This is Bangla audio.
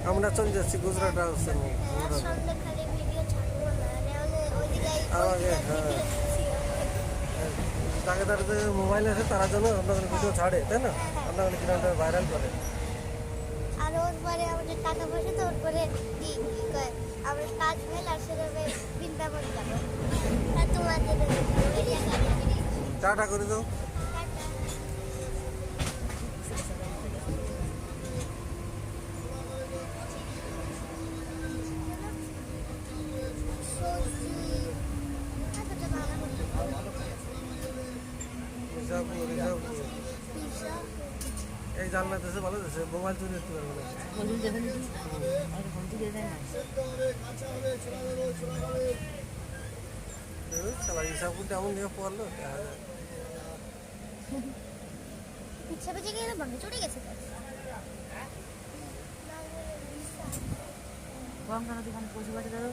আমরা চলে যাচ্ছি গুজরাট হাউসের আমাকে তাকে তারা যে মোবাইল আছে তারা জন্য আপনাদের ভিডিও ছাড়ে তাই না, আপনাদের কিরকম ভাইরাল করে। আর ওর পরে আমাদের টাকা পয়সা তো ওর পরে কি কয় আমরা কাজ ফেল আর সেভাবে বৃন্দাবন যাবো আর তোমাদের টাটা করে দাও। এই জানলা দেশে ভালো দেশে মোবাইল চুরি করতে পারবে না। শালা হিসাব করতে এমন নিয়ে পড়লো ইচ্ছা বেঁচে গেলে ভাঙে চলে গেছে দোকান পয়সা পাঠিয়ে দেবো।